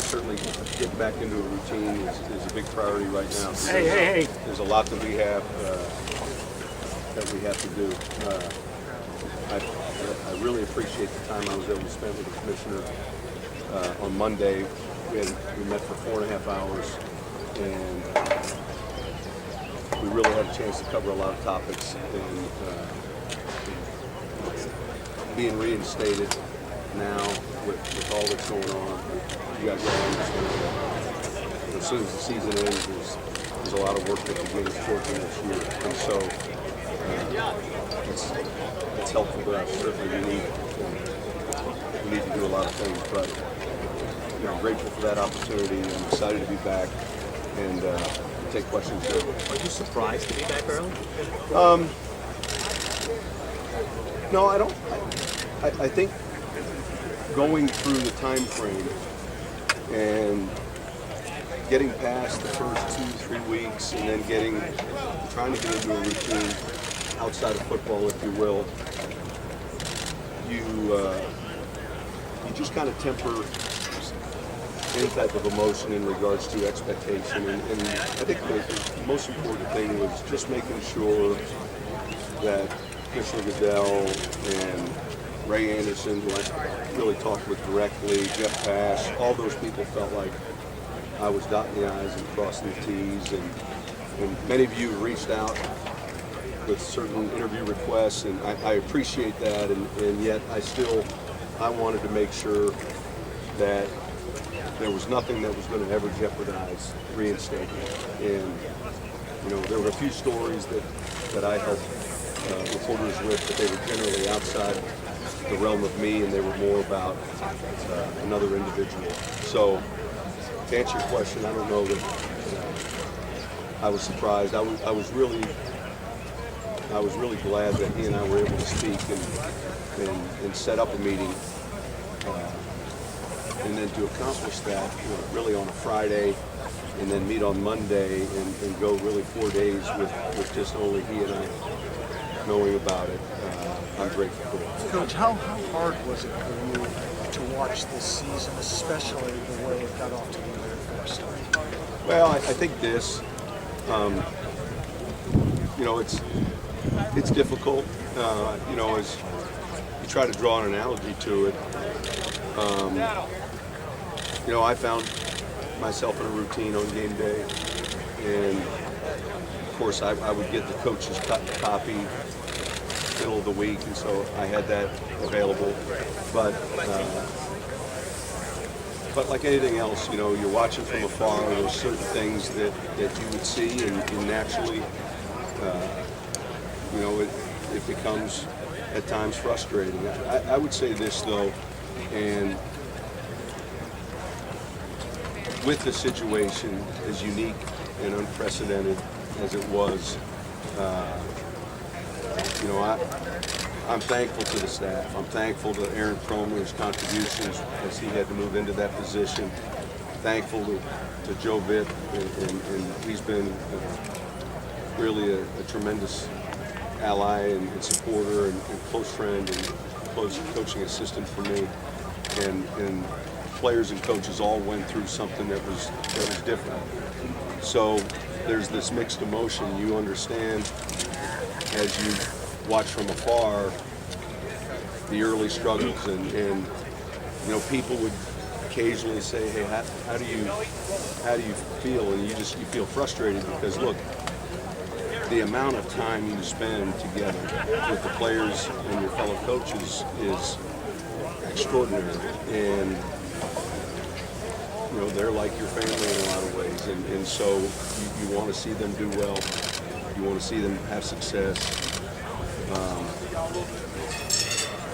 certainly getting back into a routine is a big priority right now. Hey. There's a lot that we have to do. I really appreciate the time I was able to spend with the commissioner on Monday. We met for 4.5 hours, and we really had a chance to cover a lot of topics. And being reinstated now with all that's going on, you guys all understand that as soon as the season ends, there's a lot of work that begins working this year. And so it's helpful to us. Certainly we need to do a lot of things, but I'm grateful for that opportunity. I'm excited to be back and take questions here. Are you surprised to be back early? No, I don't. I think going through the time frame and getting past the first 2-3 weeks and then trying to get into a routine outside of football, if you will, you just kind of temper any type of emotion in regards to expectation. And I think the most important thing was just making sure that Commissioner Goodell and Ray Anderson, who I really talked with directly, Jeff Pash, all those people felt like I was dotting the I's and crossing the T's. And many of you reached out with certain interview requests, and I appreciate that. And yet I wanted to make sure that there was nothing that was going to ever jeopardize reinstatement. And there were a few stories that I helped reporters with, but they were generally outside the realm of me, and they were more about another individual. So to answer your question, I don't know that I was surprised. I was really glad that he and I were able to speak and set up a meeting. And then to accomplish that, really on a Friday, and then meet on Monday and go really 4 days with just only he and I knowing about it, I'm grateful for it. Coach, how hard was it for you to watch this season, especially the way it got off to the very first start? Well, I think this, it's difficult. As you try to draw an analogy to it, I found myself in a routine on game day, and of course I would get the coach's copy middle of the week, and so I had that available. But like anything else, you're watching from afar. There's certain things that you would see, and naturally, it becomes at times frustrating. I would say this though, and with the situation as unique and unprecedented as it was, I'm thankful to the staff. I'm thankful to Aaron Cromer's contributions as he had to move into that position. Thankful to Joe Vitt, and he's been really a tremendous ally and supporter and close friend and close coaching assistant for me. And players and coaches all went through something that was different. So there's this mixed emotion. You understand as you watch from afar the early struggles, and people would occasionally say, hey, how do you feel? And you feel frustrated because look, the amount of time you spend together with the players and your fellow coaches is extraordinary, and they're like your family in a lot of ways, and so you want to see them do well, you want to see them have success.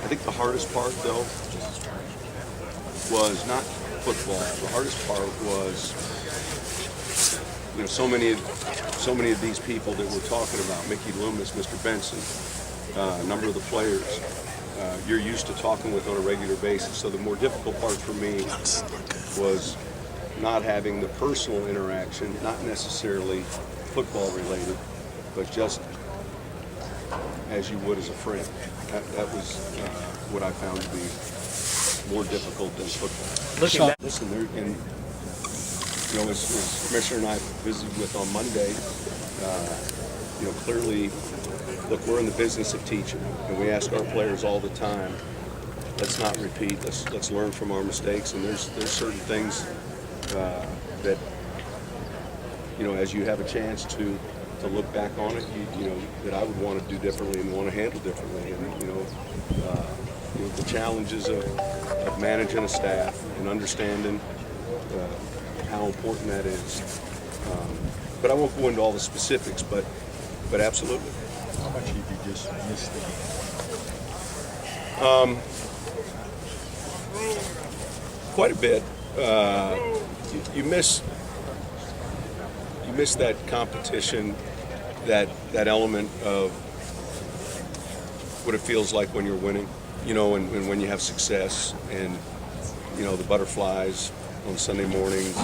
I think the hardest part though was not football. The hardest part was so many of these people that we're talking about, Mickey Loomis, Mr. Benson, a number of the players, you're used to talking with on a regular basis. So the more difficult part for me was not having the personal interaction, not necessarily football related, but just as you would as a friend. That was what I found to be more difficult than football. Looking back, Listen, and as Commissioner and I visited with on Monday, clearly, look, we're in the business of teaching, and we ask our players all the time, let's not repeat, let's learn from our mistakes, and there's certain things that, as you have a chance to look back on it, that I would want to do differently and want to handle differently, and the challenges of managing a staff and understanding how important that is. But I won't go into all the specifics, but absolutely. How much did you just miss the game? Quite a bit. You miss that competition, that element of what it feels like when you're winning, and when you have success, and the butterflies on Sunday mornings.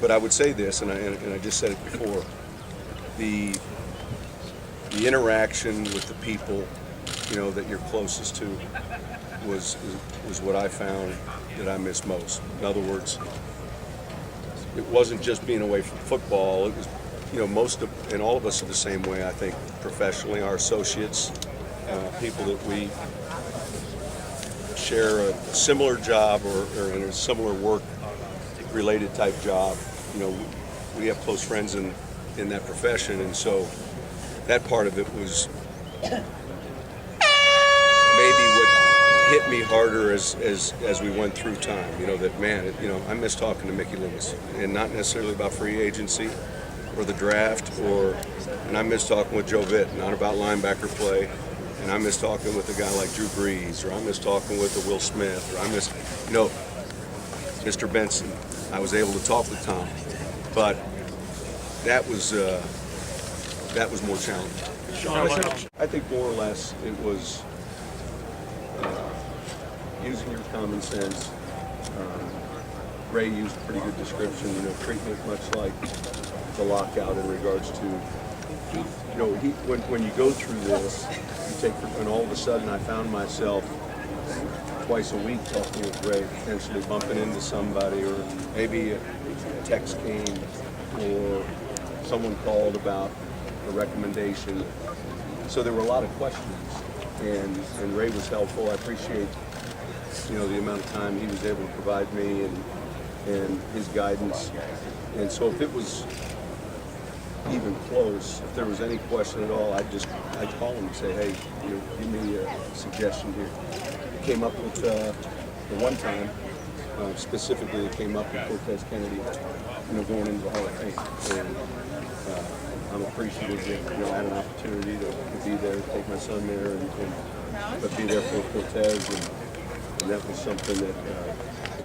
But I would say this, and I just said it before, the interaction with the people, that you're closest to was what I found that I missed most. In other words, it wasn't just being away from football. It was, and all of us are the same way, I think, professionally. Our associates, people that we share a similar job or in a similar work-related type job. We have close friends in that profession, and so that part of it was maybe what hit me harder as we went through time. That man, I miss talking to Mickey Loomis, and not necessarily about free agency or the draft, and I miss talking with Joe Vitt, not about linebacker play, and I miss talking with a guy like Drew Brees, or I miss talking with a Will Smith, or I miss, Mr. Benson. I was able to talk with Tom, but that was more challenging. I think more or less it was using your common sense. Ray used a pretty good description, treating it much like the lockout in regards to, when you go through this, and all of a sudden I found myself twice a week talking with Ray, potentially bumping into somebody, or maybe a text came, or someone called about a recommendation. So there were a lot of questions, and Ray was helpful. I appreciate, the amount of time he was able to provide me and his guidance. And so if it was even close, if there was any question at all, I'd call him and say, hey, give me a suggestion here. It came up with, the one time, specifically it came up with Cortez Kennedy, going into the Hall of Fame. And I'm appreciative that, I had an opportunity to be there, take my son there, but be there for Cortez, and that was something that